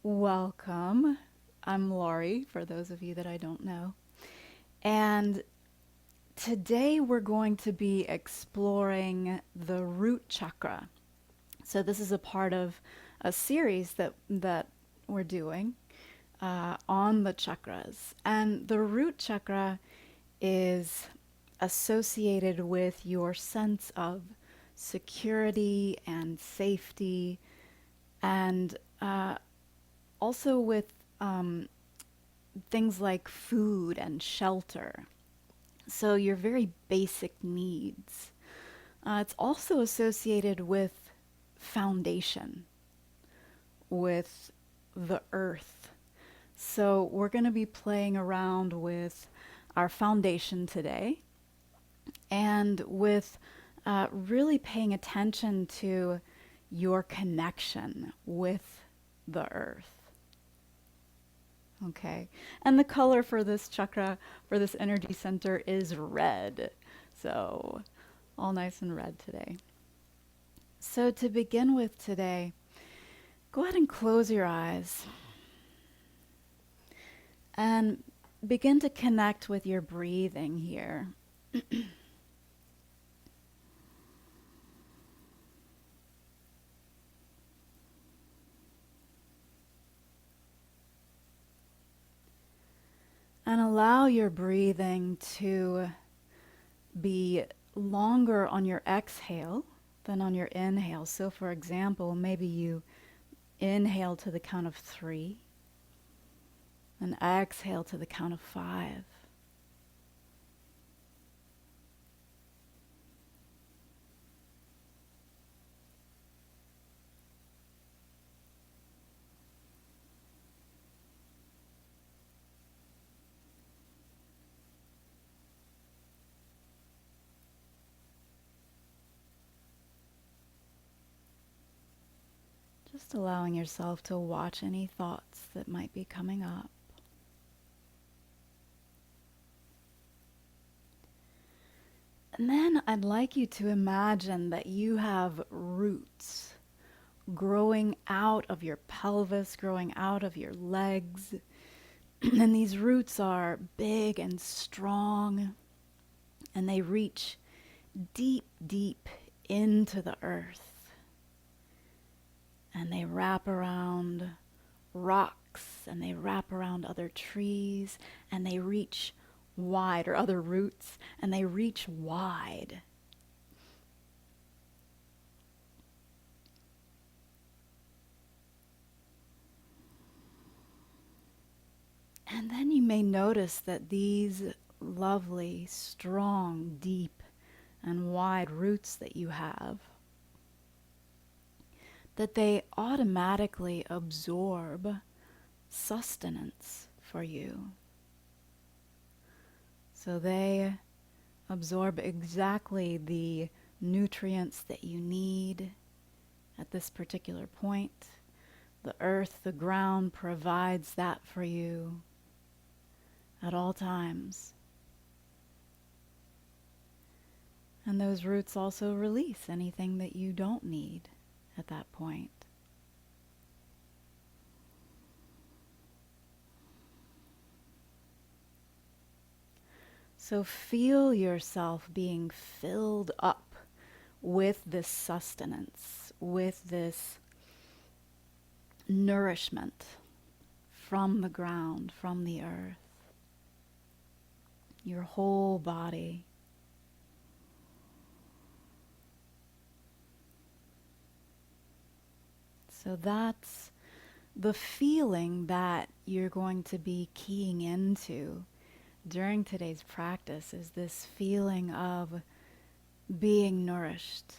Welcome. I'm Lorrie, for those of you that I don't know. And today we're going to be exploring the root chakra. So this is a part of a series that we're doing on the chakras. And the root chakra is associated with your sense of security and safety and also with things like food and shelter. So your very basic needs. It's also associated with foundation, with the earth. So we're going to be playing around with our foundation today and with really paying attention to your connection with the earth. Okay. And the color for this chakra, for this energy center, is red. So, all nice and red today. So, to begin with today, go ahead and close your eyes and begin to connect with your breathing here. And allow your breathing to be longer on your exhale than on your inhale. So, for example, maybe you inhale to the count of 3 and exhale to the count of 5. Just allowing yourself to watch any thoughts that might be coming up. And then I'd like you to imagine that you have roots growing out of your pelvis, growing out of your legs. And these roots are big and strong, and they reach deep, deep into the earth. And they wrap around rocks, and they wrap around other trees, and they reach wide, or other roots, and they reach wide. And then you may notice that these lovely, strong, deep, and wide roots that you have, that they automatically absorb sustenance for you. So they absorb exactly the nutrients that you need at this particular point. The earth, the ground provides that for you at all times. And those roots also release anything that you don't need at that point. So feel yourself being filled up with this sustenance, with this nourishment from the ground, from the earth, your whole body. So that's the feeling that you're going to be keying into during today's practice, is this feeling of being nourished,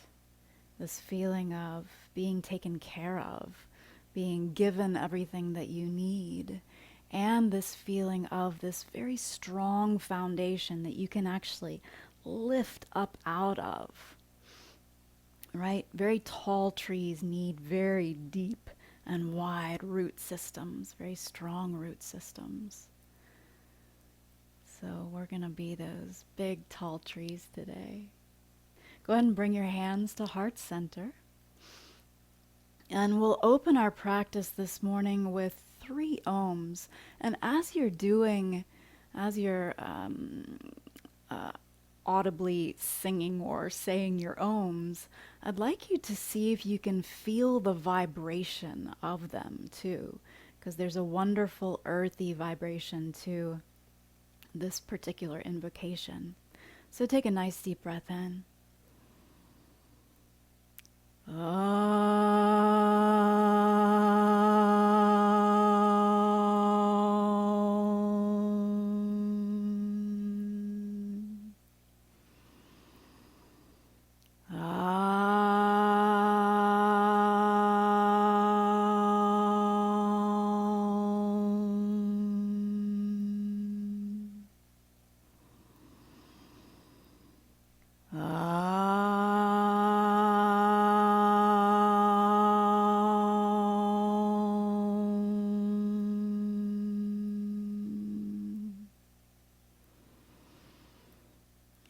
this feeling of being taken care of, being given everything that you need, and this feeling of this very strong foundation that you can actually lift up out of. Right? Very tall trees need very deep and wide root systems, very strong root systems. So we're going to be those big tall trees today. Go ahead and bring your hands to heart center. And we'll open our practice this morning with 3 ohms. And as you're uh, audibly singing or saying your ohms, I'd like you to see if you can feel the vibration of them too, because there's a wonderful earthy vibration to this particular invocation. So take a nice deep breath in.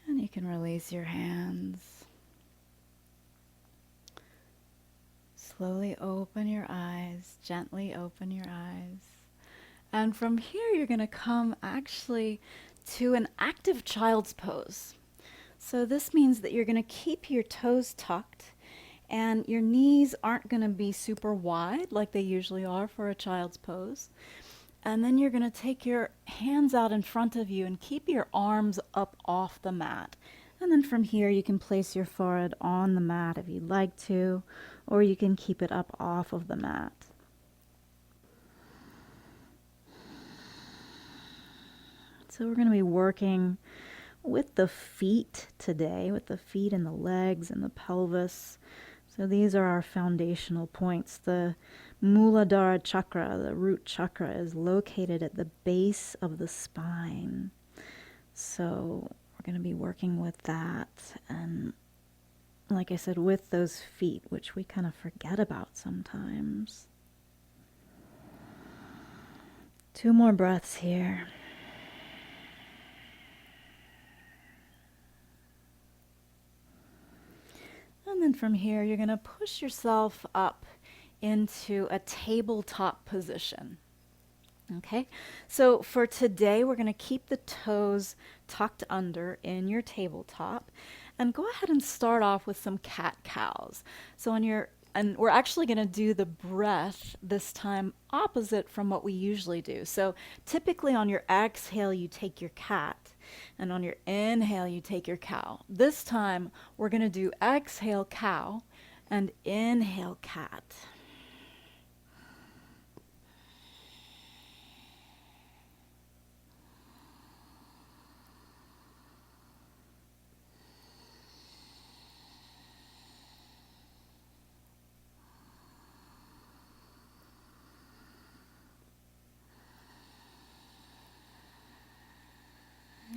And you can release your hands. Slowly open your eyes, gently open your eyes. And from here, you're going to come actually to an active child's pose. So this means that you're going to keep your toes tucked and your knees aren't going to be super wide like they usually are for a child's pose. And then you're going to take your hands out in front of you and keep your arms up off the mat. And then from here, you can place your forehead on the mat if you'd like to, or you can keep it up off of the mat. So we're going to be working with the feet today, with the feet and the legs and the pelvis. So these are our foundational points. The Muladhara chakra, the root chakra, is located at the base of the spine. So we're going to be working with that. And like I said, with those feet, which we kind of forget about sometimes. 2 more breaths here. And then from here, you're going to push yourself up into a tabletop position. Okay, so for today, we're going to keep the toes tucked under in your tabletop and go ahead and start off with some cat-cows. So and we're actually going to do the breath this time opposite from what we usually do. So typically on your exhale, you take your cat. And on your inhale, you take your cow. This time, we're going to do exhale cow and inhale cat.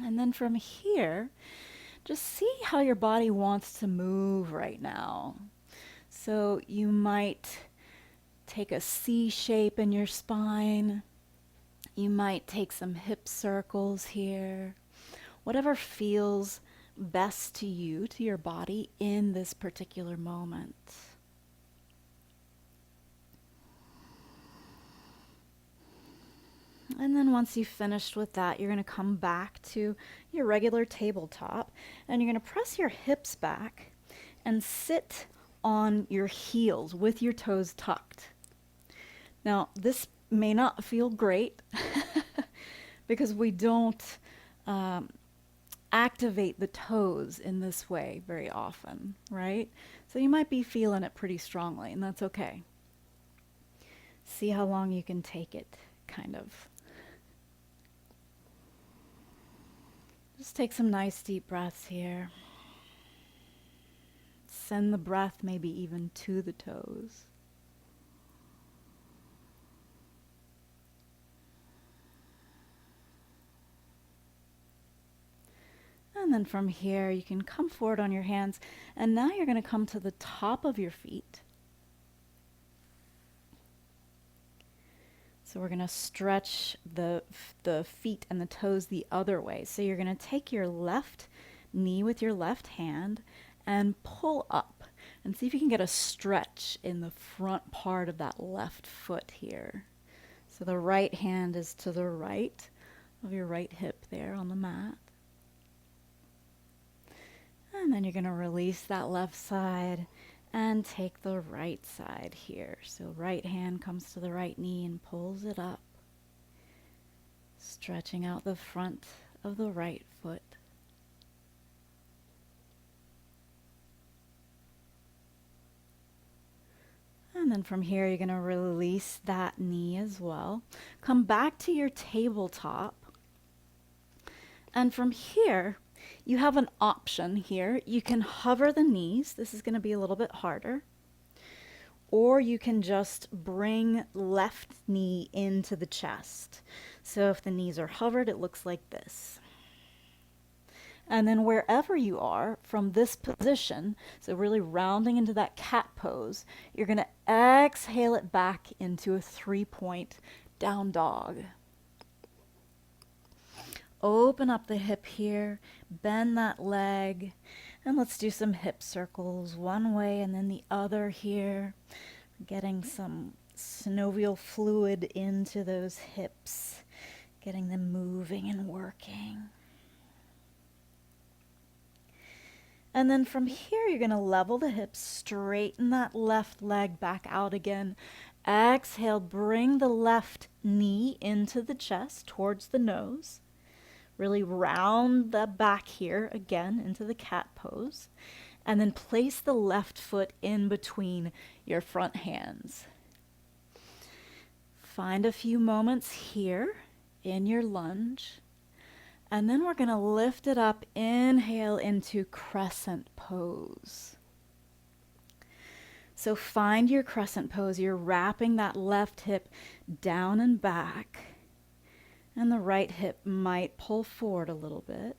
And then from here, just see how your body wants to move right now. So you might take a C shape in your spine. You might take some hip circles here. Whatever feels best to you, to your body in this particular moment. And then once you've finished with that, you're going to come back to your regular tabletop and you're going to press your hips back and sit on your heels with your toes tucked. Now, this may not feel great because we don't activate the toes in this way very often, right? So you might be feeling it pretty strongly, and that's okay. See how long you can take it, kind of. Just take some nice deep breaths here. Send the breath maybe even to the toes. And then from here, you can come forward on your hands. And now you're going to come to the top of your feet. So we're going to stretch the feet and the toes the other way. So you're going to take your left knee with your left hand and pull up. And see if you can get a stretch in the front part of that left foot here. So the right hand is to the right of your right hip there on the mat. And then you're going to release that left side and take the right side here. So right hand comes to the right knee and pulls it up, stretching out the front of the right foot. And then from here, you're going to release that knee as well. Come back to your tabletop. And from here, you have an option here. You can hover the knees. This is going to be a little bit harder. Or you can just bring left knee into the chest. So if the knees are hovered, it looks like this. And then wherever you are from this position, so really rounding into that cat pose, you're going to exhale it back into a 3-point down dog. Open up the hip here, bend that leg, and let's do some hip circles one way and then the other here. Getting some synovial fluid into those hips, getting them moving and working. And then from here, you're going to level the hips, straighten that left leg back out again. Exhale, bring the left knee into the chest towards the nose. Really round the back here again into the cat pose. And then place the left foot in between your front hands. Find a few moments here in your lunge. And then we're going to lift it up, inhale into crescent pose. So find your crescent pose. You're wrapping that left hip down and back. And the right hip might pull forward a little bit.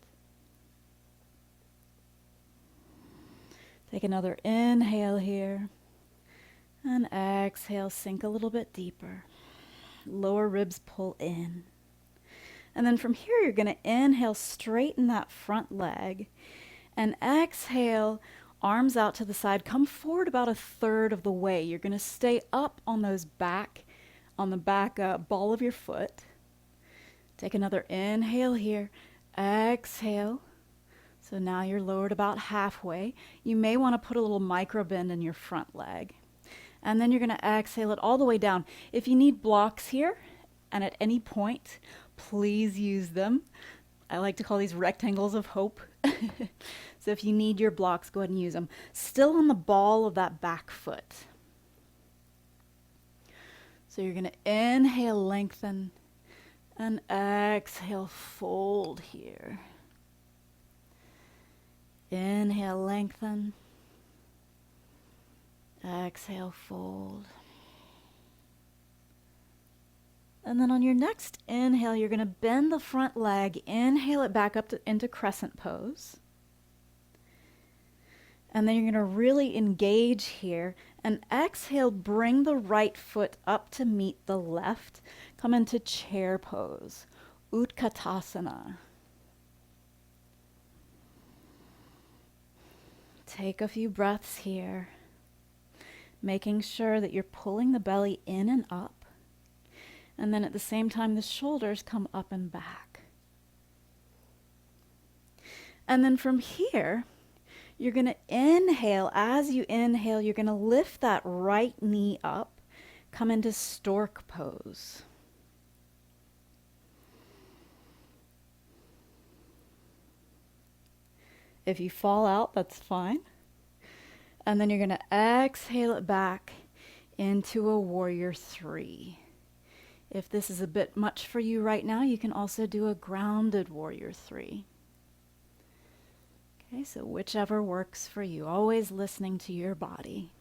Take another inhale here. And exhale, sink a little bit deeper. Lower ribs pull in. And then from here, you're going to inhale, straighten that front leg. And exhale, arms out to the side. Come forward about a third of the way. You're going to stay up on those on the back ball of your foot. Take another inhale here. Exhale. So now you're lowered about halfway. You may want to put a little micro bend in your front leg. And then you're going to exhale it all the way down. If you need blocks here, and at any point, please use them. I like to call these rectangles of hope. So if you need your blocks, go ahead and use them. Still on the ball of that back foot. So you're going to inhale, lengthen, and exhale, fold here. Inhale, lengthen. Exhale, fold. And then on your next inhale, you're going to bend the front leg, inhale it back up into crescent pose. And then you're going to really engage here. And exhale, bring the right foot up to meet the left. Come into chair pose, Utkatasana. Take a few breaths here, making sure that you're pulling the belly in and up. And then at the same time, the shoulders come up and back. And then from here, you're going to inhale. As you inhale, you're going to lift that right knee up, come into stork pose. If you fall out, that's fine. And then you're going to exhale it back into a warrior 3. If this is a bit much for you right now, you can also do a grounded warrior 3. Okay, so whichever works for you, always listening to your body.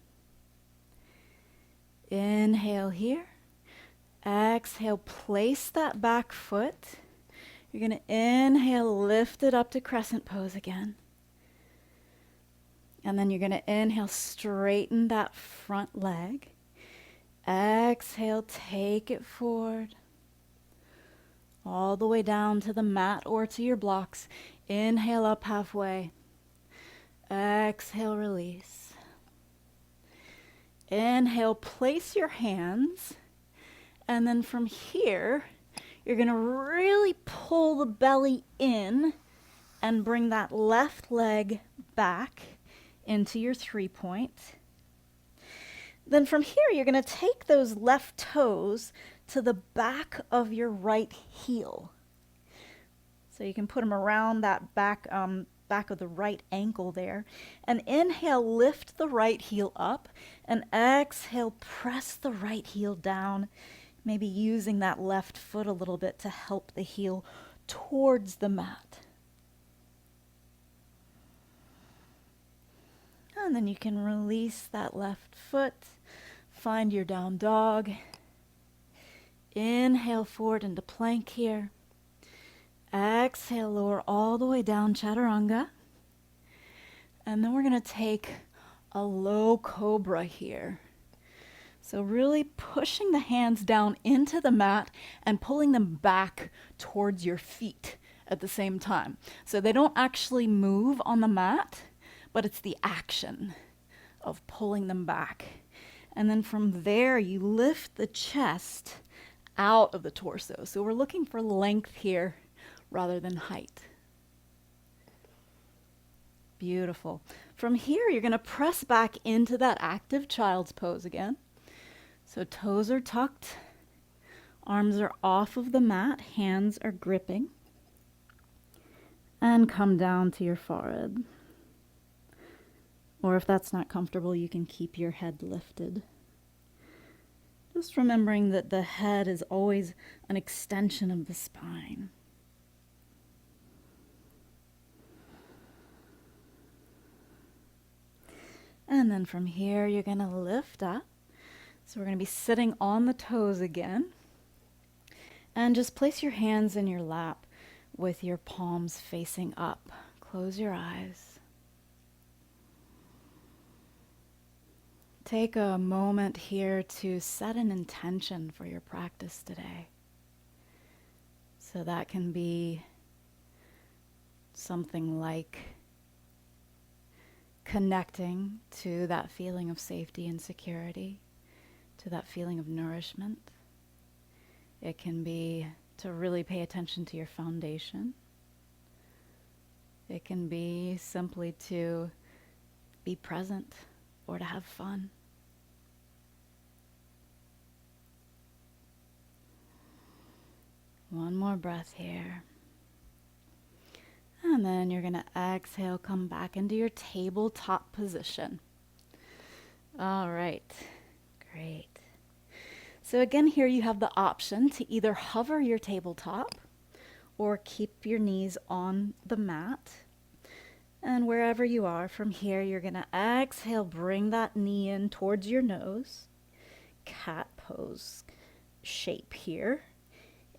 Inhale here. Exhale, place that back foot. You're going to inhale, lift it up to crescent pose again. And then you're going to inhale, straighten that front leg. Exhale, take it forward. All the way down to the mat or to your blocks. Inhale up halfway. Exhale, release. Inhale, place your hands, and then from here, you're going to really pull the belly in and bring that left leg back into your 3-point. Then from here, you're going to take those left toes to the back of your right heel. So you can put them around that back of the right ankle there. And inhale, lift the right heel up, and exhale, press the right heel down, maybe using that left foot a little bit to help the heel towards the mat. And then you can release that left foot, find your down dog. Inhale forward into plank here. Exhale, lower all the way down, chaturanga. And then we're going to take a low cobra here. So really pushing the hands down into the mat and pulling them back towards your feet at the same time. So they don't actually move on the mat, but it's the action of pulling them back. And then from there, you lift the chest out of the torso. So we're looking for length here rather than height. Beautiful. From here, you're going to press back into that active child's pose again. So toes are tucked, arms are off of the mat, hands are gripping. And come down to your forehead. Or if that's not comfortable, you can keep your head lifted. Just remembering that the head is always an extension of the spine. And then from here, you're going to lift up. So we're going to be sitting on the toes again. And just place your hands in your lap with your palms facing up. Close your eyes. Take a moment here to set an intention for your practice today. So that can be something like connecting to that feeling of safety and security, to that feeling of nourishment. It can be to really pay attention to your foundation. It can be simply to be present or to have fun. One more breath here. And then you're going to exhale, come back into your tabletop position. All right, great. So again, here you have the option to either hover your tabletop or keep your knees on the mat. And wherever you are, from here, you're going to exhale, bring that knee in towards your nose. Cat pose shape here.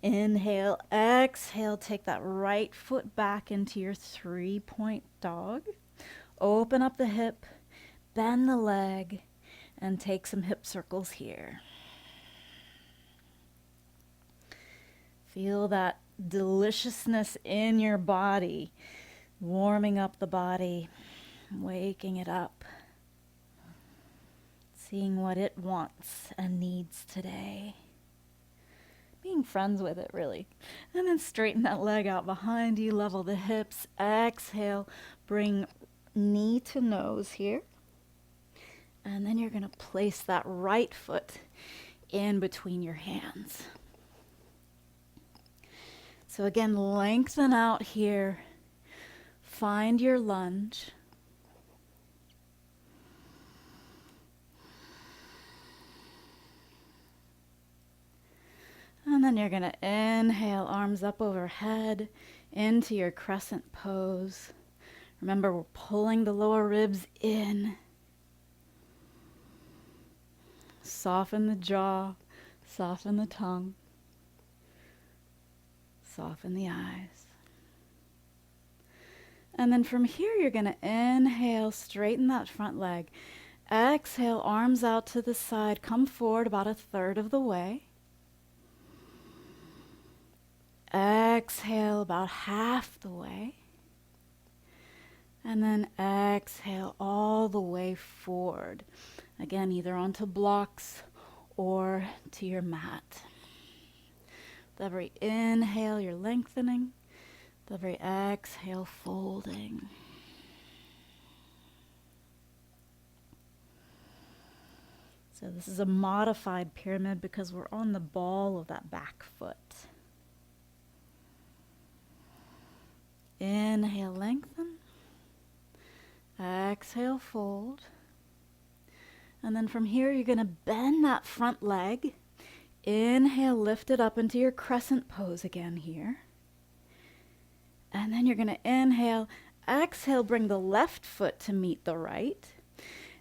Inhale, exhale, take that right foot back into your 3-point dog. Open up the hip, bend the leg, and take some hip circles here. Feel that deliciousness in your body, warming up the body, waking it up, seeing what it wants and needs today. Being friends with it, really. And then straighten that leg out behind you, level the hips, exhale, bring knee to nose here. And then you're going to place that right foot in between your hands. So again, lengthen out here. Find your lunge. And then you're going to inhale, arms up overhead into your crescent pose. Remember, we're pulling the lower ribs in. Soften the jaw, soften the tongue, soften the eyes. And then from here, you're going to inhale, straighten that front leg. Exhale, arms out to the side, come forward about 1/3 of the way. Exhale about half the way. And then exhale all the way forward. Again, either onto blocks or to your mat. With every inhale, you're lengthening. With every exhale, folding. So this is a modified pyramid because we're on the ball of that back foot. Inhale, lengthen. Exhale, fold. And then from here, you're going to bend that front leg. Inhale, lift it up into your crescent pose again here. And then you're going to inhale, exhale, bring the left foot to meet the right.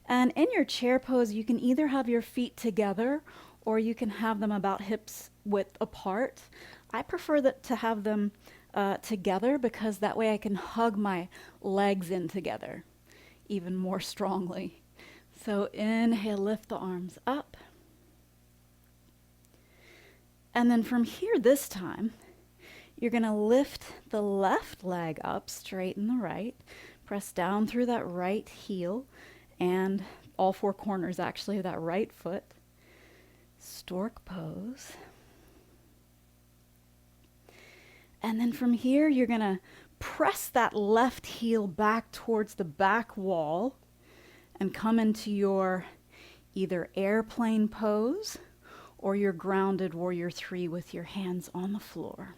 And in your chair pose, you can either have your feet together or you can have them about hips width apart. I prefer to have them together because that way I can hug my legs in together even more strongly. So inhale, lift the arms up. And then from here this time, you're going to lift the left leg up, straighten the right, press down through that right heel and all four corners actually of that right foot. Stork pose. And then from here, you're going to press that left heel back towards the back wall and come into your either airplane pose or your grounded warrior 3 with your hands on the floor.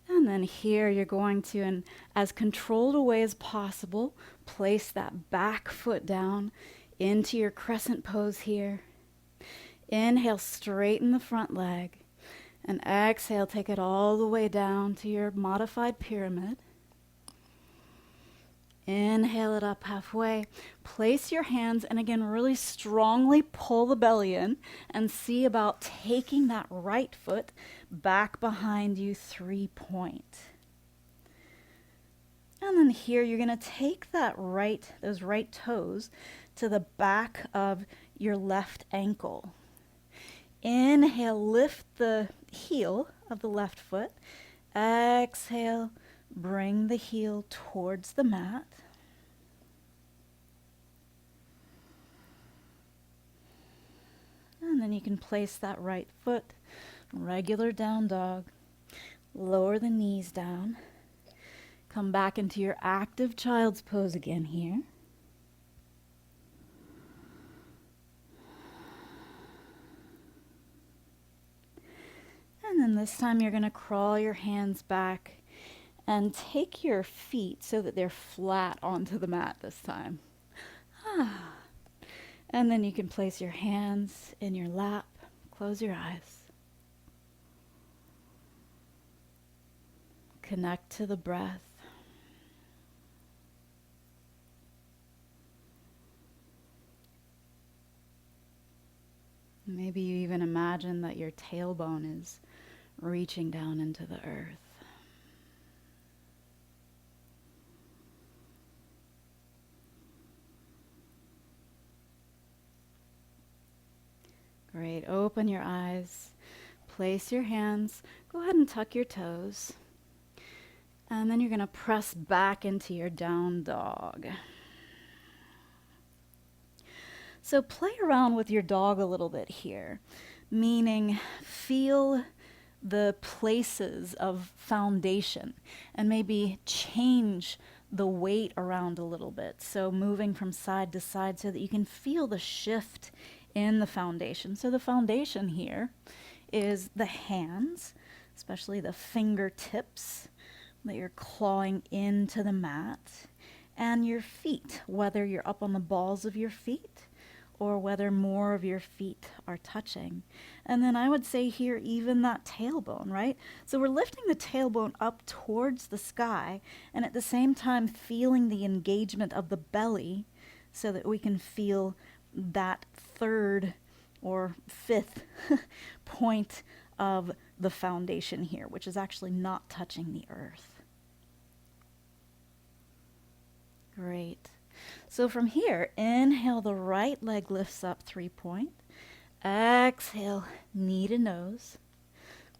And then here you're going to, in as controlled a way as possible, place that back foot down into your crescent pose here. Inhale, straighten the front leg. And exhale, take it all the way down to your modified pyramid. Inhale it up halfway. Place your hands, and again, really strongly pull the belly in and see about taking that right foot back behind you 3-point. And then here, you're going to take those right toes to the back of your left ankle. Inhale, lift the heel of the left foot. Exhale, bring the heel towards the mat. And then you can place that right foot, regular down dog. Lower the knees down. Come back into your active child's pose again here. And then this time you're going to crawl your hands back and take your feet so that they're flat onto the mat this time. And then you can place your hands in your lap. Close your eyes. Connect to the breath. Maybe you even imagine that your tailbone is reaching down into the earth. Great. Open your eyes. Place your hands. Go ahead and tuck your toes. And then you're going to press back into your down dog. So play around with your dog a little bit here, meaning feel the places of foundation and maybe change the weight around a little bit. So moving from side to side so that you can feel the shift in the foundation. So the foundation here is the hands, especially the fingertips that you're clawing into the mat, and your feet, whether you're up on the balls of your feet or whether more of your feet are touching. And then I would say here, even that tailbone, right? So we're lifting the tailbone up towards the sky and at the same time feeling the engagement of the belly so that we can feel that third or fifth point of the foundation here, which is actually not touching the earth. Great. So from here, inhale, the right leg lifts up 3-point. Exhale, knee to nose.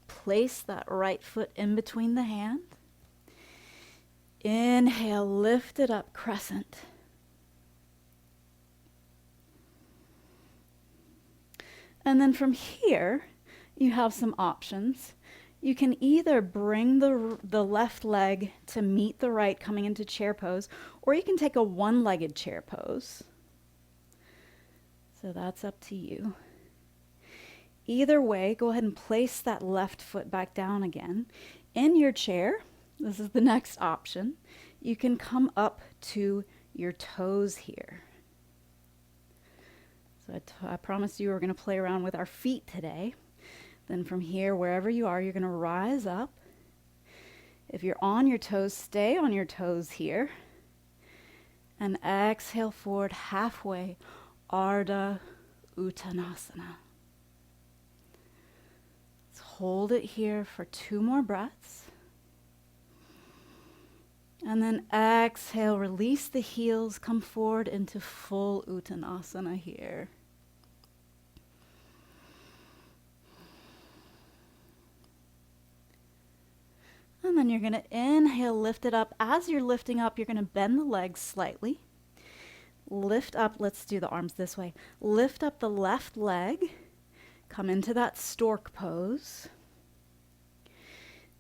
Place that right foot in between the hand. Inhale, lift it up, crescent. And then from here, you have some options. You can either bring the left leg to meet the right coming into chair pose, or you can take a one-legged chair pose. So that's up to you. Either way, go ahead and place that left foot back down again. In your chair, this is the next option, you can come up to your toes here. So I promised you we're going to play around with our feet today. Then from here, wherever you are, you're going to rise up. If you're on your toes, stay on your toes here. And exhale forward halfway, Ardha Uttanasana. Let's hold it here for 2 more breaths. And then exhale, release the heels, come forward into full Uttanasana here. And then you're going to inhale, lift it up. As you're lifting up, you're going to bend the legs slightly. Lift up, let's do the arms this way. Lift up the left leg, come into that stork pose.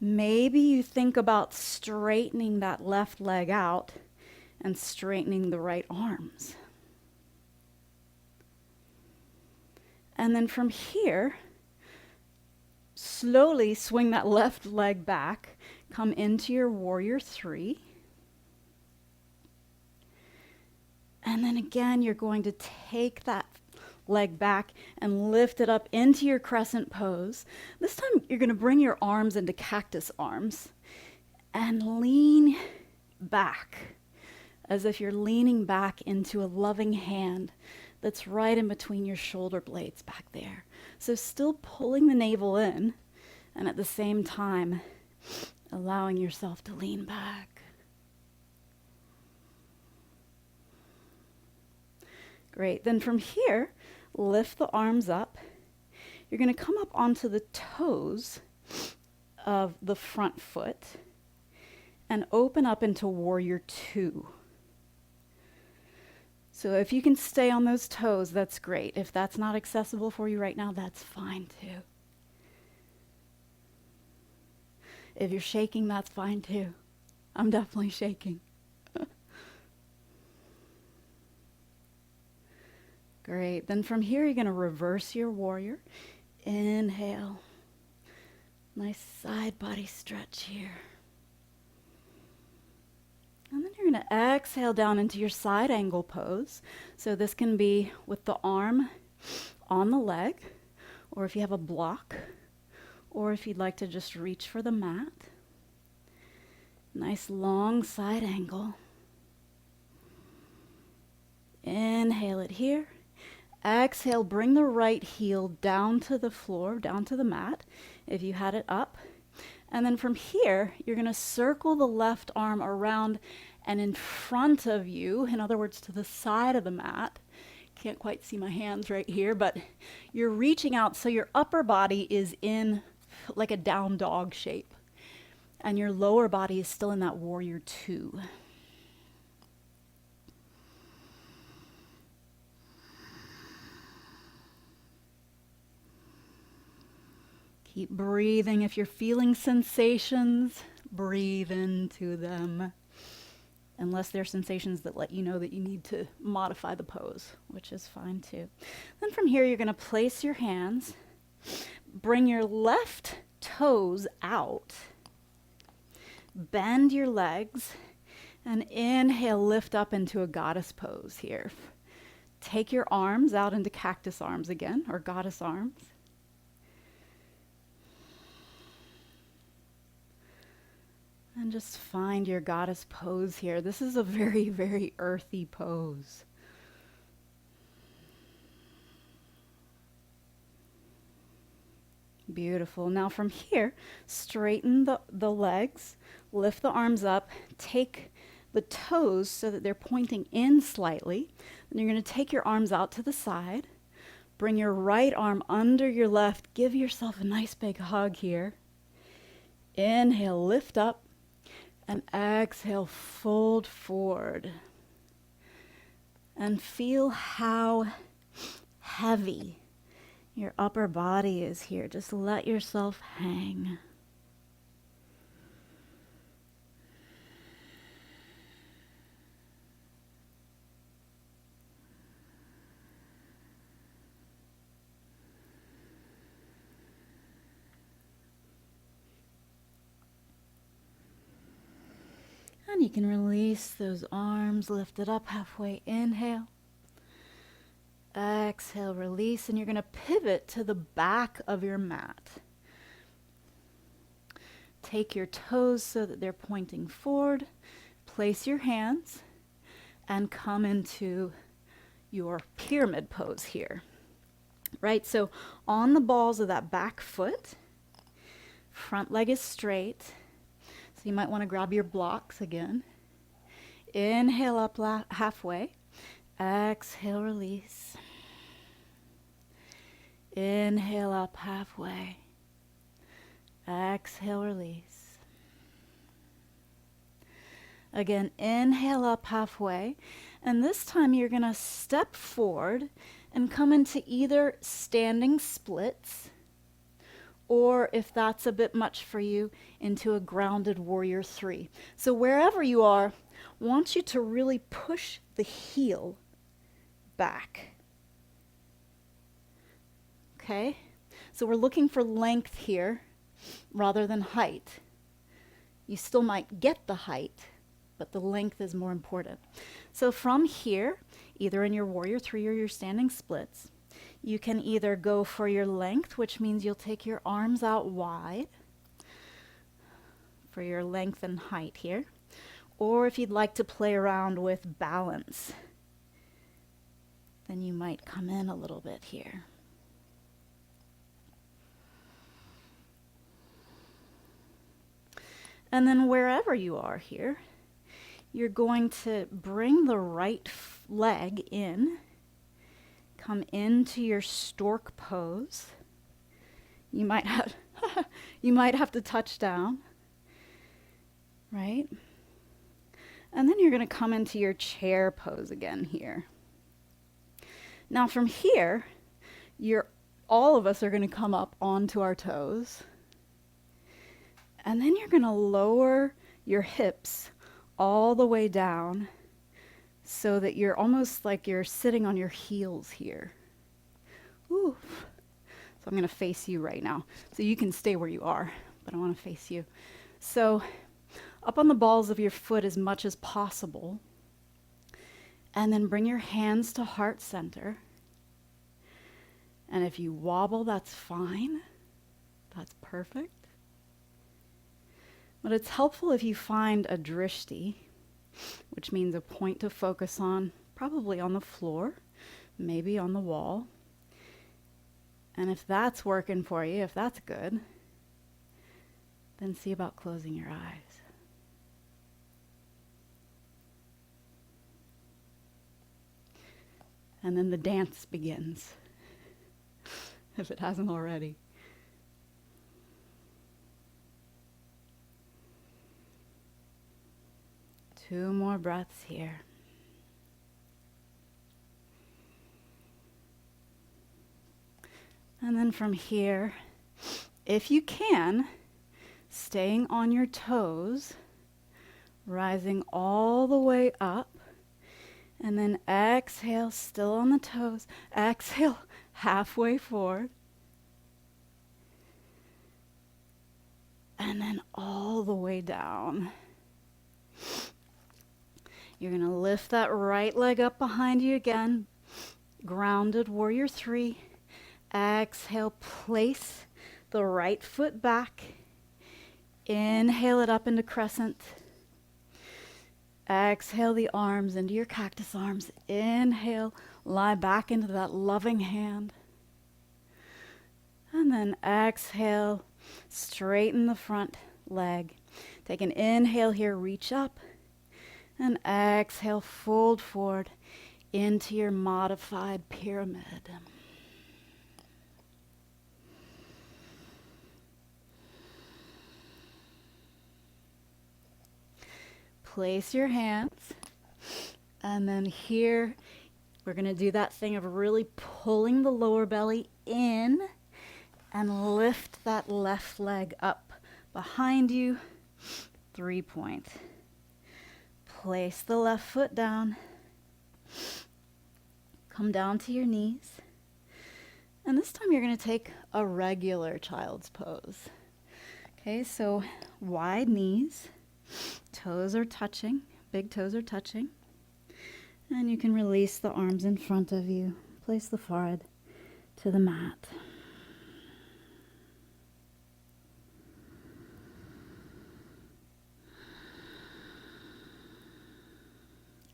Maybe you think about straightening that left leg out and straightening the right arms. And then from here, slowly swing that left leg back, come into your warrior 3. And then again, you're going to take that leg back and lift it up into your crescent pose. This time you're going to bring your arms into cactus arms and lean back as if you're leaning back into a loving hand that's right in between your shoulder blades back there. So still pulling the navel in and at the same time allowing yourself to lean back. Great. Then from here, lift the arms up. You're going to come up onto the toes of the front foot and open up into warrior 2. So if you can stay on those toes, that's great. If that's not accessible for you right now, that's fine too. If you're shaking, that's fine too. I'm definitely shaking. Great. Then from here, you're going to reverse your warrior. Inhale. Nice side body stretch here. And then you're going to exhale down into your side angle pose. So this can be with the arm on the leg, or if you have a block, or if you'd like to just reach for the mat. Nice long side angle. Inhale it here. Exhale, bring the right heel down to the floor, down to the mat, if you had it up. And then from here, you're going to circle the left arm around and in front of you, in other words, to the side of the mat. Can't quite see my hands right here, but you're reaching out so your upper body is in like a down dog shape, and your lower body is still in that warrior 2. Keep breathing. If you're feeling sensations, breathe into them. Unless they're sensations that let you know that you need to modify the pose, which is fine too. Then from here, you're going to place your hands, bring your left toes out, bend your legs, and inhale, lift up into a goddess pose here. Take your arms out into cactus arms again, or goddess arms. And just find your goddess pose here. This is a very, very earthy pose. Beautiful. Now from here, straighten the legs, lift the arms up, take the toes so that they're pointing in slightly. Then you're going to take your arms out to the side, bring your right arm under your left, give yourself a nice big hug here. Inhale, lift up. And exhale, fold forward. And feel how heavy your upper body is here. Just let yourself hang. And you can release those arms lifted up halfway. Inhale. Exhale, release, and you're going to pivot to the back of your mat. Take your toes so that they're pointing forward. Place your hands and come into your pyramid pose here. Right, so on the balls of that back foot, front leg is straight. So you might want to grab your blocks again. Inhale up halfway. Exhale, release. Inhale up halfway. Exhale, release. Again, inhale up halfway. And this time you're going to step forward and come into either standing splits, or if that's a bit much for you, into a grounded warrior 3. So wherever you are, I want you to really push the heel back. Okay? So we're looking for length here rather than height. You still might get the height, but the length is more important. So from here, either in your warrior 3 or your standing splits, you can either go for your length, which means you'll take your arms out wide for your length and height here, or if you'd like to play around with balance, then you might come in a little bit here. And then wherever you are here, you're going to bring the right leg in, come into your stork pose. You might have to touch down, right? And then you're going to come into your chair pose again here. Now from here, all of us are going to come up onto our toes. And then you're going to lower your hips all the way down so that you're almost like you're sitting on your heels here. Ooh. So I'm going to face you right now. So you can stay where you are, but I want to face you. So up on the balls of your foot as much as possible. And then bring your hands to heart center. And if you wobble, that's fine. That's perfect. But it's helpful if you find a drishti, which means a point to focus on, probably on the floor, maybe on the wall. And if that's working for you, if that's good, then see about closing your eyes. And then the dance begins, if it hasn't already. Two more breaths here. And then from here, if you can, staying on your toes, rising all the way up, and then exhale, still on the toes. Exhale, halfway forward. And then all the way down. You're going to lift that right leg up behind you again. Grounded warrior 3. Exhale, place the right foot back. Inhale it up into crescent. Exhale the arms into your cactus arms. Inhale, lie back into that loving hand. And then exhale, straighten the front leg. Take an inhale here, reach up. And exhale, fold forward into your modified pyramid. place your hands. And then here, we're going to do that thing of really pulling the lower belly in and lift that left leg up behind you. 3-point. Place the left foot down. Come down to your knees. And this time you're going to take a regular child's pose. Okay, so wide knees, toes are touching, big toes are touching. And you can release the arms in front of you. Place the forehead to the mat.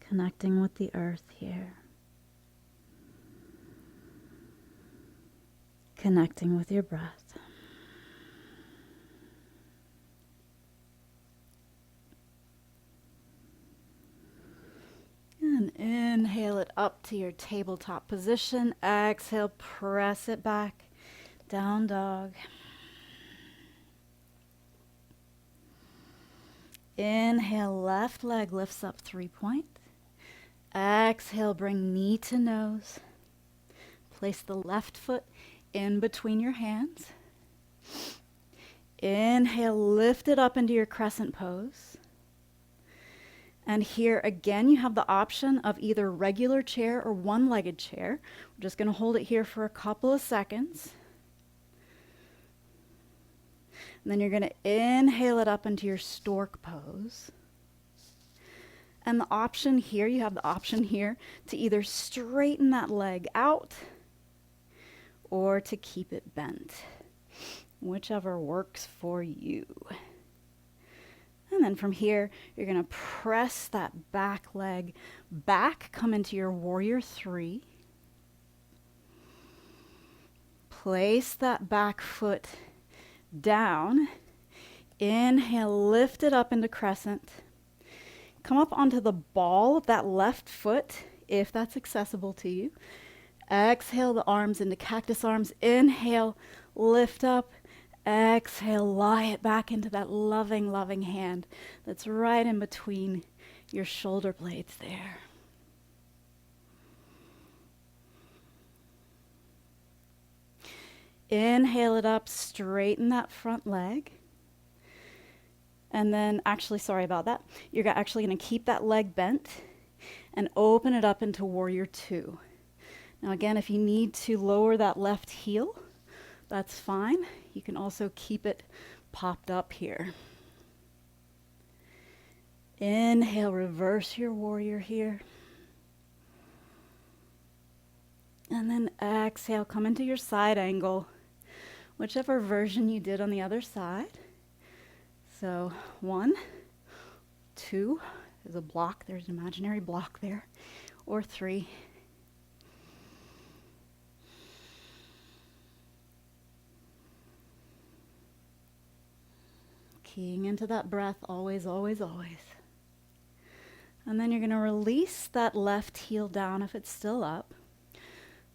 Connecting with the earth here. Connecting with your breath. And inhale it up to your tabletop position. Exhale, press it back. Down dog. Inhale, left leg lifts up, 3-point. Exhale, bring knee to nose. Place the left foot in between your hands. Inhale, lift it up into your crescent pose. And here again, you have the option of either regular chair or one-legged chair. We're just going to hold it here for a couple of seconds. And then you're going to inhale it up into your stork pose. And the option here, you have the option here to either straighten that leg out or to keep it bent, whichever works for you. And then from here, you're going to press that back leg back, come into your warrior 3. Place that back foot down. Inhale, lift it up into crescent. Come up onto the ball of that left foot, if that's accessible to you. Exhale the arms into cactus arms. Inhale, lift up. Exhale, lie it back into that loving, loving hand that's right in between your shoulder blades there. Inhale it up, straighten that front leg. And then, actually, sorry about that. You're actually going to keep that leg bent and open it up into warrior 2. Now again, if you need to lower that left heel, that's fine. You can also keep it popped up here. Inhale, reverse your warrior here. And then exhale, come into your side angle, whichever version you did on the other side. So 1, 2, there's a block, there's an imaginary block there, or 3. Keying into that breath, always, always, always. And then you're going to release that left heel down if it's still up.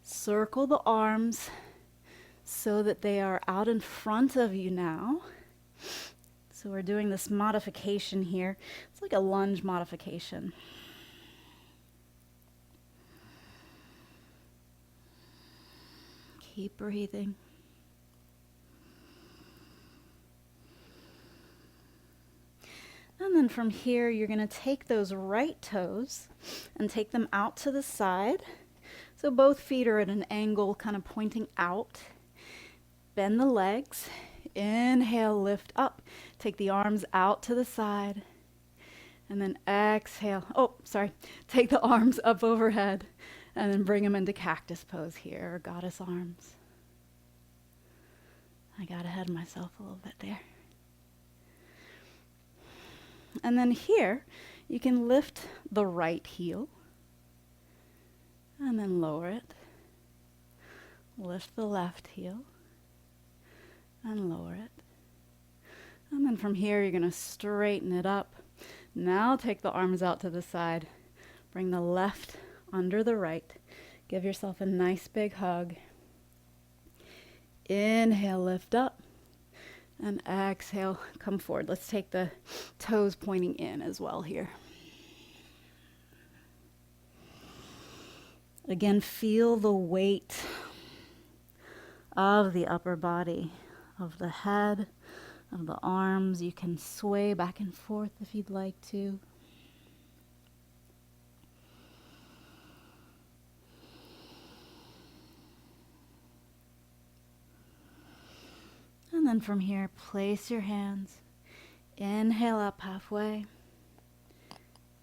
Circle the arms so that they are out in front of you now. So we're doing this modification here. It's like a lunge modification. Keep breathing. And then from here, you're going to take those right toes and take them out to the side. So both feet are at an angle, kind of pointing out. Bend the legs. Inhale, lift up. Take the arms out to the side. And then exhale. Take the arms up overhead. And then bring them into cactus pose here, or goddess arms. I got ahead of myself a little bit there. And then here, you can lift the right heel and then lower it. Lift the left heel and lower it. And then from here, you're going to straighten it up. Now take the arms out to the side. Bring the left under the right. Give yourself a nice big hug. Inhale, lift up. And exhale, come forward. Let's take the toes pointing in as well here. Again, feel the weight of the upper body, of the head, of the arms. You can sway back and forth if you'd like to. And then from here, place your hands. Inhale up halfway.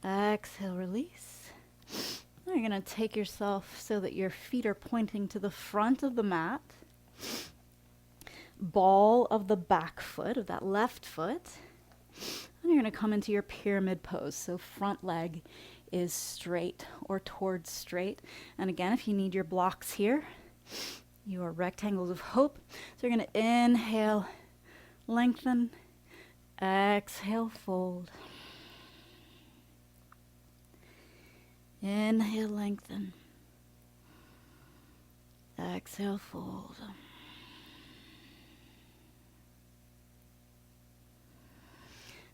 Exhale, release. Now you're going to take yourself so that your feet are pointing to the front of the mat. Ball of the back foot, of that left foot. And you're going to come into your pyramid pose. So front leg is straight or towards straight. And again, if you need your blocks here, your rectangles of hope. So you're going to inhale, lengthen, exhale, fold. Inhale, lengthen, exhale, fold.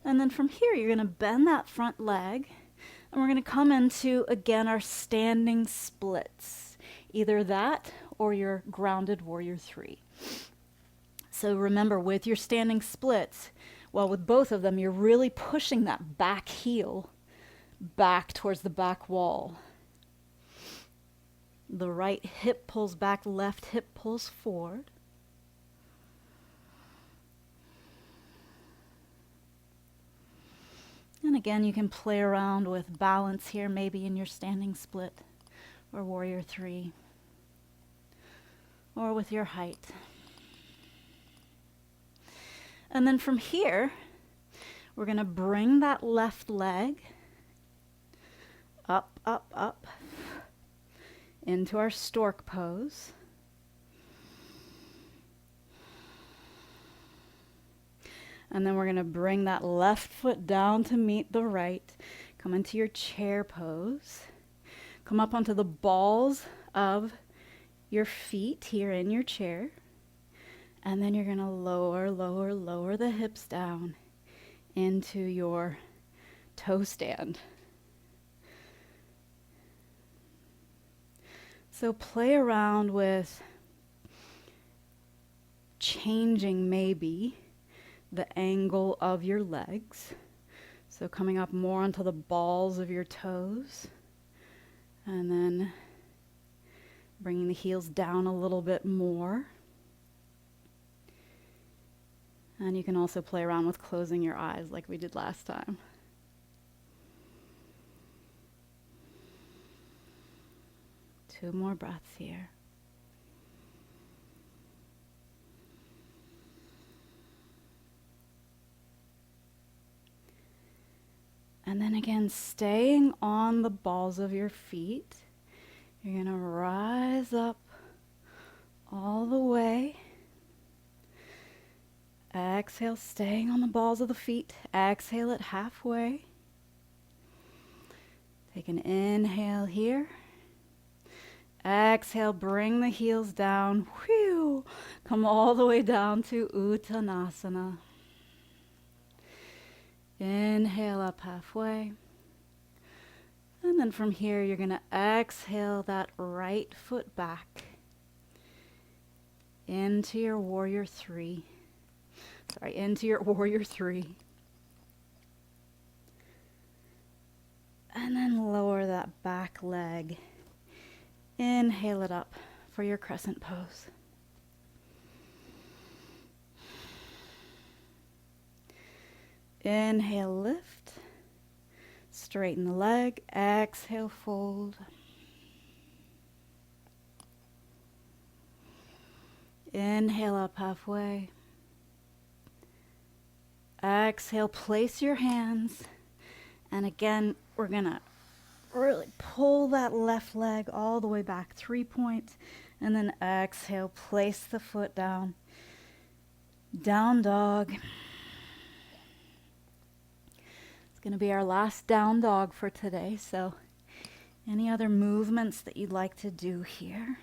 And then from here, you're going to bend that front leg, and we're going to come into, again, our standing splits. Either that or your grounded warrior 3. So remember, with your standing splits, well, with both of them, you're really pushing that back heel back towards the back wall. The right hip pulls back, left hip pulls forward. And again, you can play around with balance here, maybe in your standing split or warrior 3, or with your height. And then from here, we're going to bring that left leg up, up, up into our stork pose. And then we're going to bring that left foot down to meet the right. Come into your chair pose. Come up onto the balls of your feet here in your chair. And then you're going to lower, lower, lower the hips down into your toe stand. So play around with changing maybe the angle of your legs. So coming up more onto the balls of your toes. And then bringing the heels down a little bit more. And you can also play around with closing your eyes like we did last time. Two more breaths here. And then again, staying on the balls of your feet, you're going to rise up all the way. Exhale, staying on the balls of the feet. Exhale it halfway. Take an inhale here. Exhale, bring the heels down. Whew. Come all the way down to Uttanasana. Inhale up halfway. And then from here, you're going to exhale that right foot back into your warrior 3. Into your warrior 3. And then lower that back leg. Inhale it up for your crescent pose. Inhale, lift. Straighten the leg. Exhale, fold. Inhale up halfway. Exhale, place your hands. And again, we're going to really pull that left leg all the way back, 3 points. And then exhale, place the foot down. Down dog. It's going to be our last down dog for today. So any other movements that you'd like to do here? .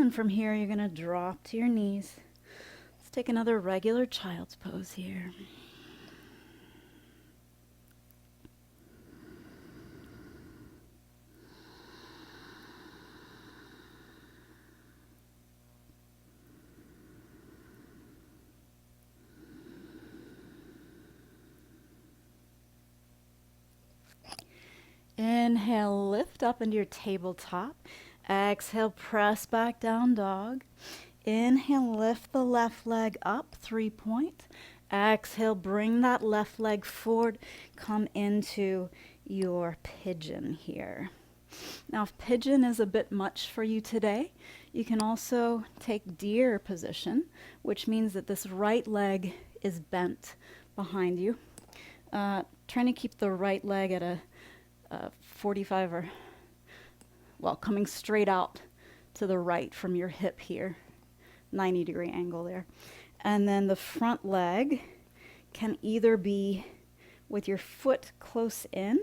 then from here, you're going to drop to your knees. Let's take another regular child's pose here. Inhale, lift up into your tabletop. Exhale, press back down, dog. Inhale, lift the left leg up, 3-point. Exhale, bring that left leg forward. Come into your pigeon here. Now, if pigeon is a bit much for you today, you can also take deer position, which means that this right leg is bent behind you. Trying to keep the right leg at a 45 or, well, coming straight out to the right from your hip here, 90-degree angle there. And then the front leg can either be with your foot close in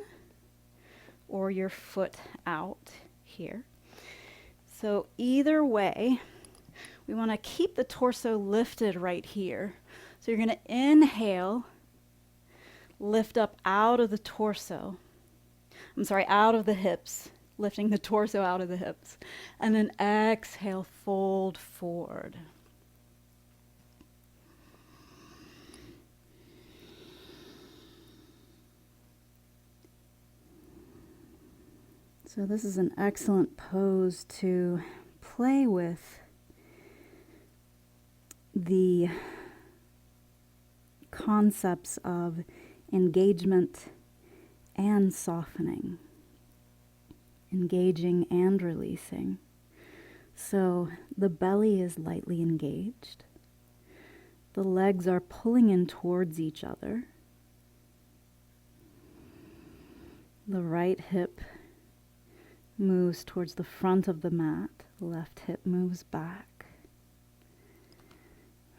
or your foot out here. So either way, we want to keep the torso lifted right here. So you're going to inhale, lift up out of the torso. Out of the hips, lifting the torso out of the hips. And then exhale, fold forward. So this is an excellent pose to play with the concepts of engagement and softening, engaging and releasing. So the belly is lightly engaged. The legs are pulling in towards each other. The right hip moves towards the front of the mat. The left hip moves back.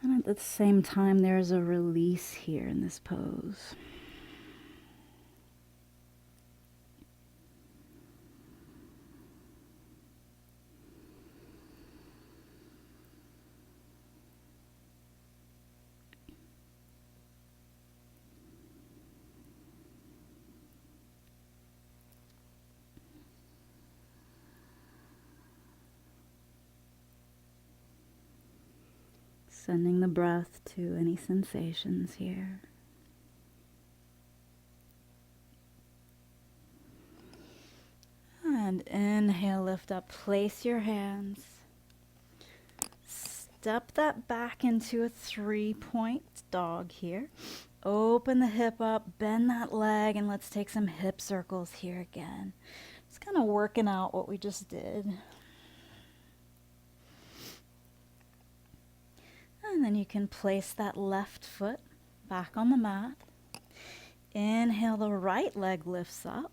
And at the same time, there's a release here in this pose. Sending the breath to any sensations here. And inhale, lift up, place your hands. Step that back into a 3-point dog here. Open the hip up, bend that leg, and let's take some hip circles here again. Just kind of working out what we just did. And then you can place that left foot back on the mat. Inhale, the right leg lifts up.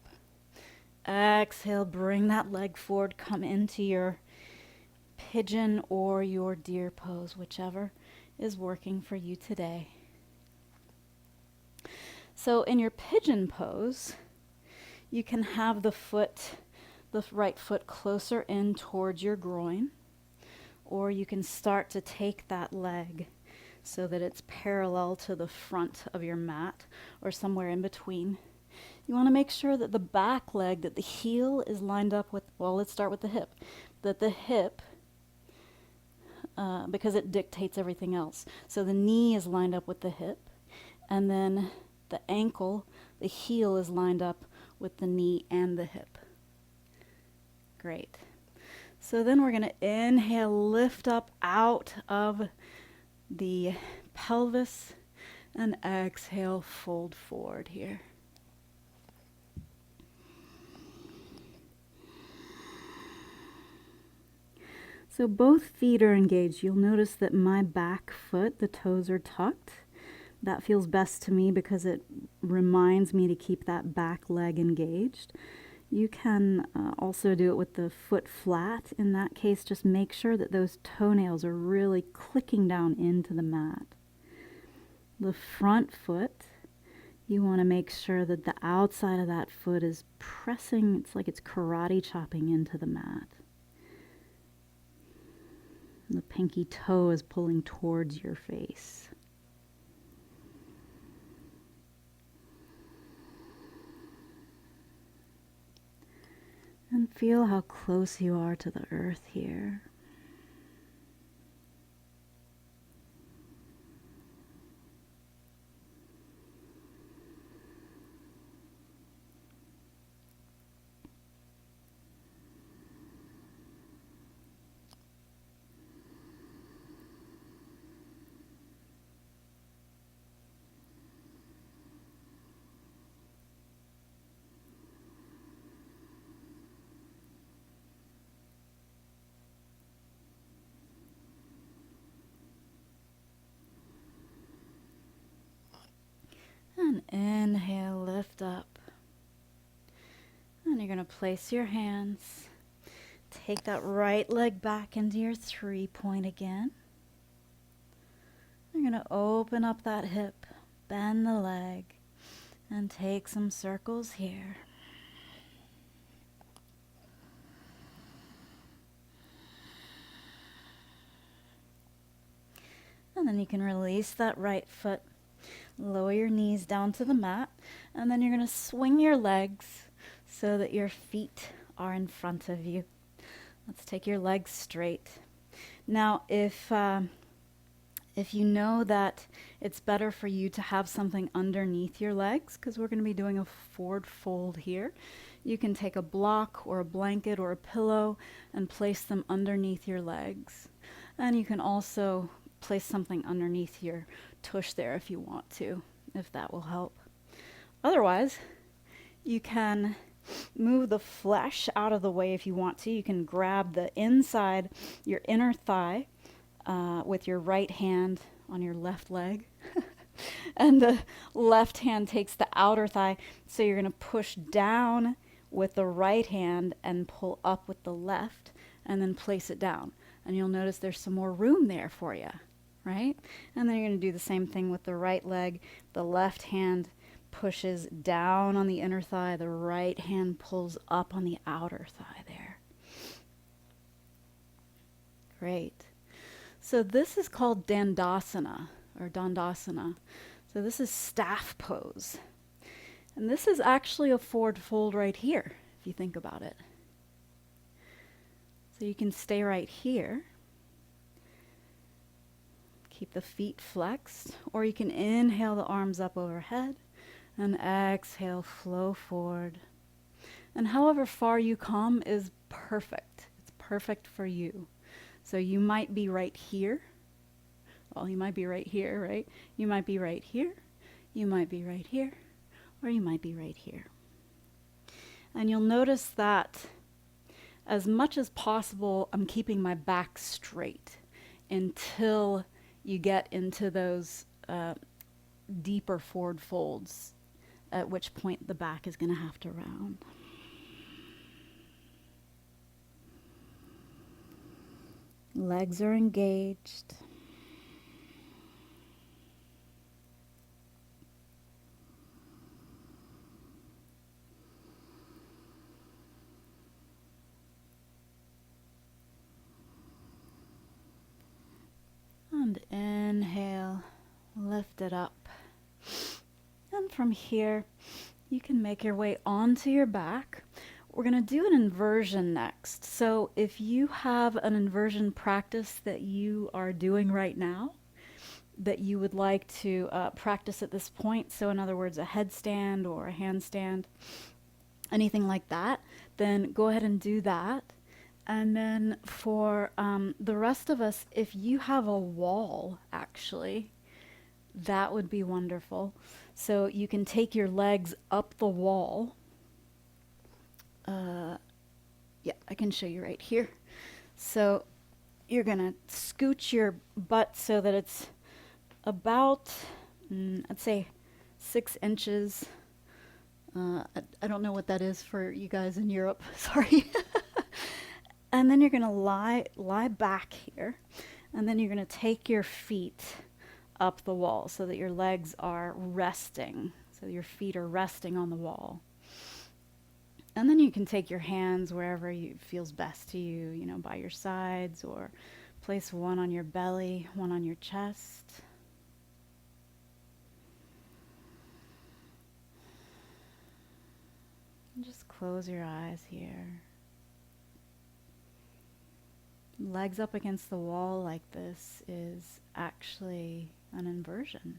Exhale, bring that leg forward, come into your pigeon or your deer pose, whichever is working for you today. So in your pigeon pose, you can have the right foot closer in towards your groin. Or you can start to take that leg so that it's parallel to the front of your mat or somewhere in between. You want to make sure that the back leg, that the heel is lined up with, well, let's start with the hip. That the hip, because it dictates everything else. So the knee is lined up with the hip, and then the ankle, the heel is lined up with the knee and the hip. Great. So then we're going to inhale, lift up out of the pelvis, and exhale, fold forward here. So both feet are engaged. You'll notice that my back foot, the toes are tucked. That feels best to me because it reminds me to keep that back leg engaged. You can also do it with the foot flat. In that case, just make sure that those toenails are really clicking down into the mat. The front foot, you want to make sure that the outside of that foot is pressing. It's like it's karate chopping into the mat. The pinky toe is pulling towards your face. And feel how close you are to the earth here. And inhale, lift up. And you're going to place your hands. Take that right leg back into your 3-point again. You're going to open up that hip, bend the leg, and take some circles here. And then you can release that right foot. Lower your knees down to the mat, and then you're going to swing your legs so that your feet are in front of you. Let's take your legs straight. Now, if you know that it's better for you to have something underneath your legs, because we're going to be doing a forward fold here, you can take a block or a blanket or a pillow and place them underneath your legs. And you can also place something underneath your tush there if you want to, if that will help. Otherwise, you can move the flesh out of the way if you want to. You can grab the inside, your inner thigh, with your right hand on your left leg. And the left hand takes the outer thigh. So you're going to push down with the right hand and pull up with the left and then place it down. And you'll notice there's some more room there for you, right? And then you're going to do the same thing with the right leg. The left hand pushes down on the inner thigh. The right hand pulls up on the outer thigh there. Great. So this is called Dandasana, or Dandasana. So this is staff pose. And this is actually a forward fold right here, if you think about it. So you can stay right here. Keep the feet flexed, or you can inhale the arms up overhead and exhale, flow forward. And however far you come is perfect. It's perfect for you. So you might be right here. Well, you might be right here, right? You might be right here. You might be right here. Or you might be right here. And you'll notice that as much as possible, I'm keeping my back straight until you get into those deeper forward folds, at which point the back is going to have to round. Legs are engaged. And inhale, lift it up. And from here, you can make your way onto your back. We're going to do an inversion next. So if you have an inversion practice that you are doing right now, that you would like to practice at this point, so in other words, a headstand or a handstand, anything like that, then go ahead and do that. And then for the rest of us, if you have a wall, actually, that would be wonderful. So you can take your legs up the wall. Yeah, I can show you right here. So you're going to scooch your butt so that it's about, I'd say, 6 inches. I don't know what that is for you guys in Europe. Sorry. And then you're going to lie back here. And then you're going to take your feet up the wall so that your legs are resting. So your feet are resting on the wall. And then you can take your hands wherever it feels best to you, by your sides or Place one on your belly, one on your chest. And just close your eyes here. Legs up against the wall like this is actually an inversion,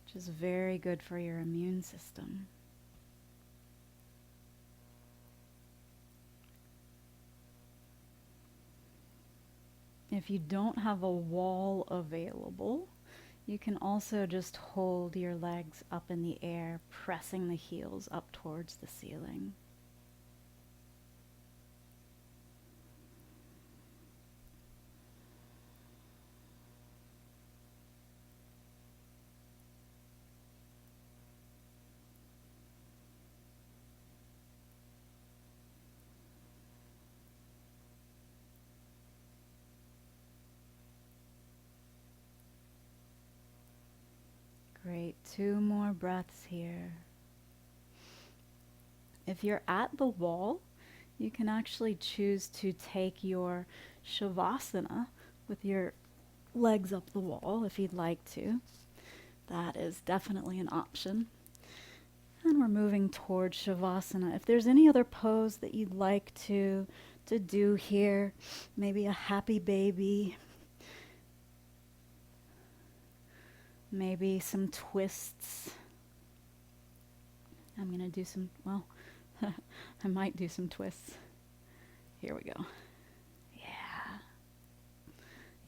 which is very good for your immune system. If you don't have a wall available, you can also just hold your legs up in the air, pressing the heels up towards the ceiling. Great, 2 more breaths here. If you're at the wall, you can actually choose to take your Shavasana with your legs up the wall if you'd like to. That is definitely an option. And we're moving towards Shavasana. If there's any other pose that you'd like to do here, maybe a happy baby, maybe some twists. I'm going to do some, well, I might do some twists. Here we go.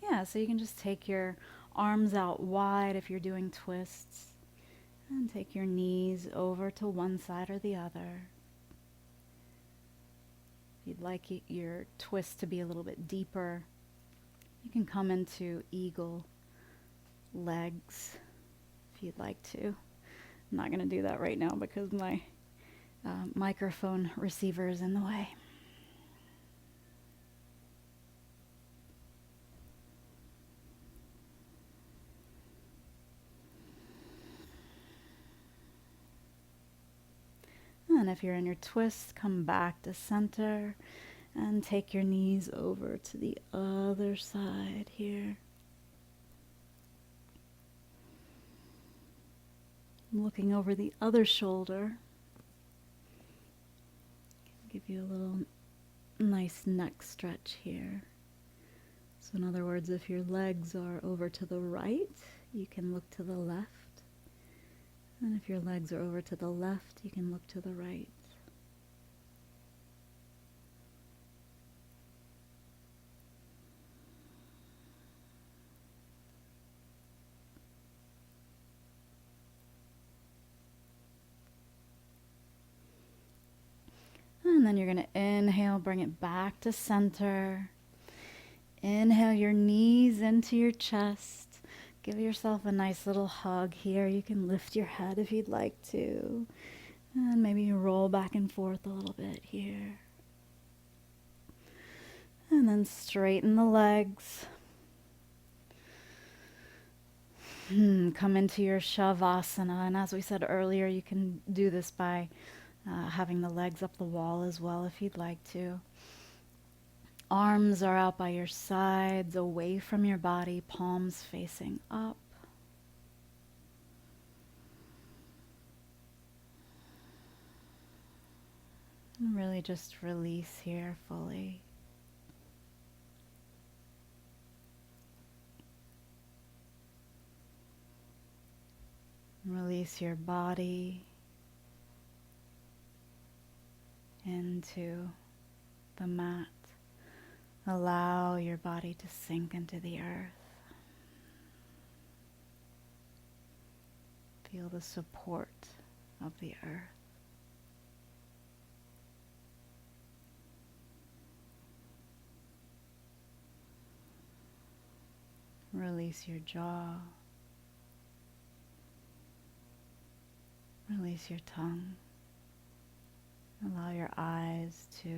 Yeah, so you can just take your arms out wide if you're doing twists, and take your knees over to one side or the other. If you'd like your twist to be a little bit deeper, you can come into eagle legs if you'd like to. I'm not going to do that right now because my microphone receiver is in the way. And if you're in your twist, come back to center and take your knees over to the other side here. Looking over the other shoulder. Give you a little nice neck stretch here. So in other words, if your legs are over to the right, you can look to the left. And if your legs are over to the left, you can look to the right. And then you're going to inhale, bring it back to center. Inhale your knees into your chest. Give yourself a nice little hug here. You can lift your head if you'd like to. And maybe you roll back and forth a little bit here. And then straighten the legs. Come into your Shavasana. And as we said earlier, you can do this by having the legs up the wall as well if you'd like to. Arms are out by your sides, away from your body, palms facing up. And really just release here fully. Release your body into the mat. Allow your body to sink into the earth. Feel the support of the earth. Release your jaw. Release your tongue. Allow your eyes to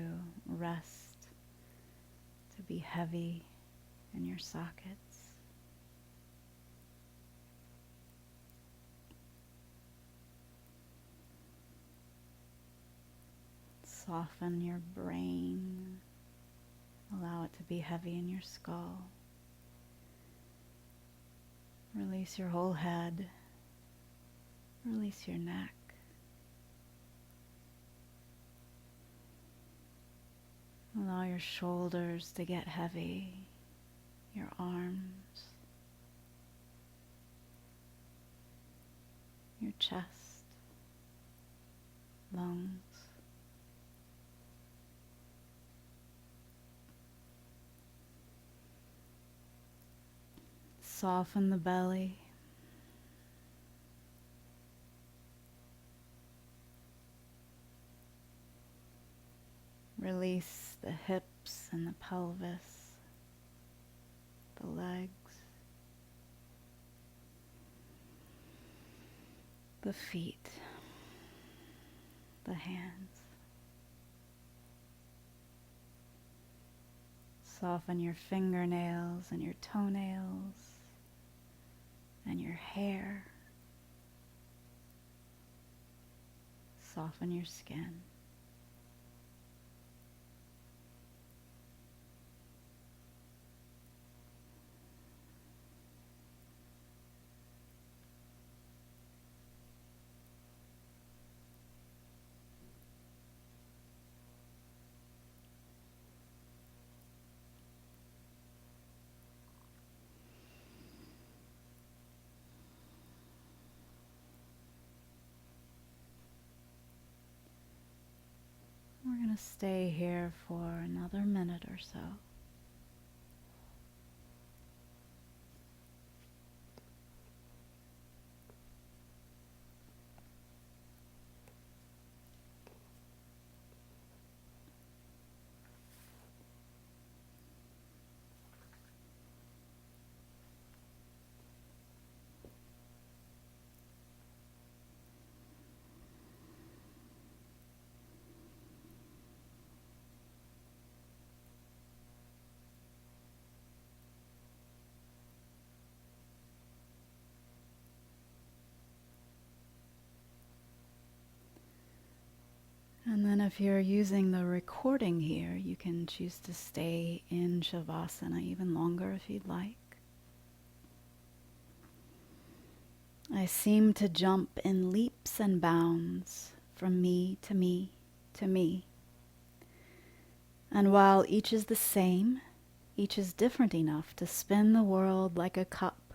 rest, to be heavy in your sockets. Soften your brain. Allow it to be heavy in your skull. Release your whole head. Release your neck. Allow your shoulders to get heavy, your arms, your chest, lungs. Soften the belly. Release the hips and the pelvis, the legs, the feet, the hands. Soften your fingernails and your toenails and your hair. Soften your skin. We're going to stay here for another minute or so. And then if you're using the recording here, you can choose to stay in Shavasana even longer if you'd like. I seem to jump in leaps and bounds from me to me to me. And while each is the same, each is different enough to spin the world like a cup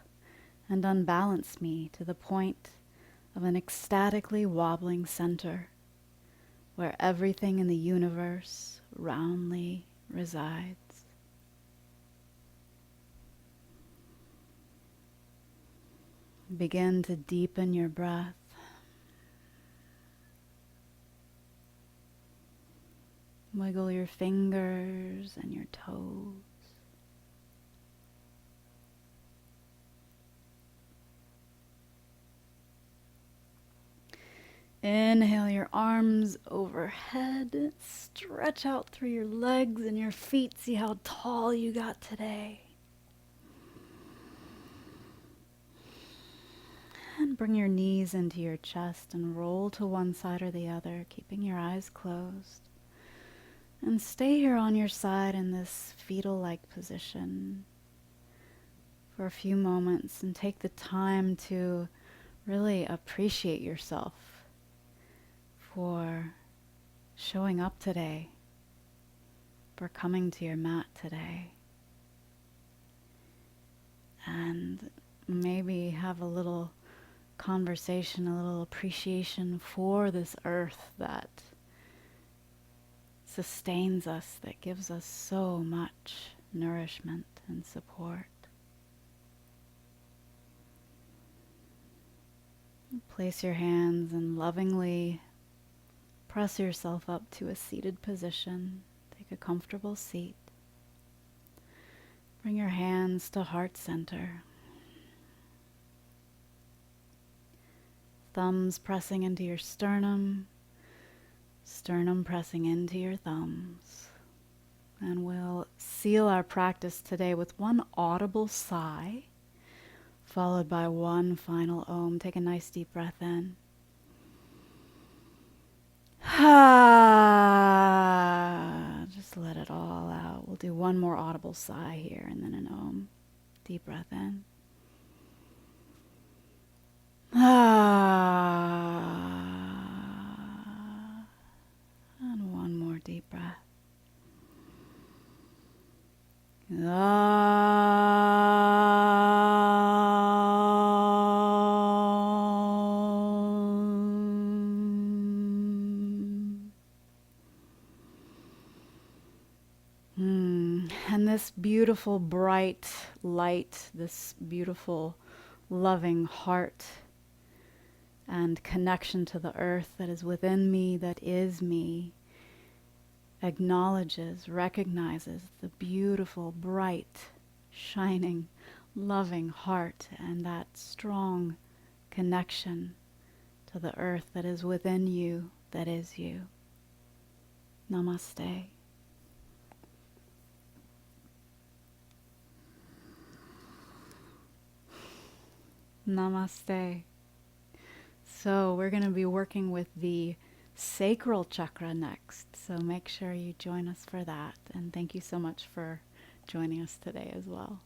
and unbalance me to the point of an ecstatically wobbling center, where everything in the universe roundly resides. Begin to deepen your breath. Wiggle your fingers and your toes. Inhale your arms overhead. Stretch out through your legs and your feet. See how tall you got today. And bring your knees into your chest and roll to one side or the other, keeping your eyes closed. And stay here on your side in this fetal-like position for a few moments and take the time to really appreciate yourself for showing up today, for coming to your mat today. And maybe have a little conversation, a little appreciation for this earth that sustains us, that gives us so much nourishment and support. Place your hands and lovingly press yourself up to a seated position. Take a comfortable seat. Bring your hands to heart center. Thumbs pressing into your sternum, sternum pressing into your thumbs. And we'll seal our practice today with one audible sigh, followed by one final Om. Take a nice deep breath in. Just Just let it all out. We'll do one more audible sigh here and then an om. Deep breath in. Ah. And one more deep breath. And this beautiful bright light, this beautiful loving heart and connection to the earth that is within me, that is me, acknowledges, recognizes the beautiful, bright, shining, loving heart and that strong connection to the earth that is within you, that is you. Namaste. Namaste. So we're going to be working with the sacral chakra next. So make sure you join us for that. And thank you so much for joining us today as well.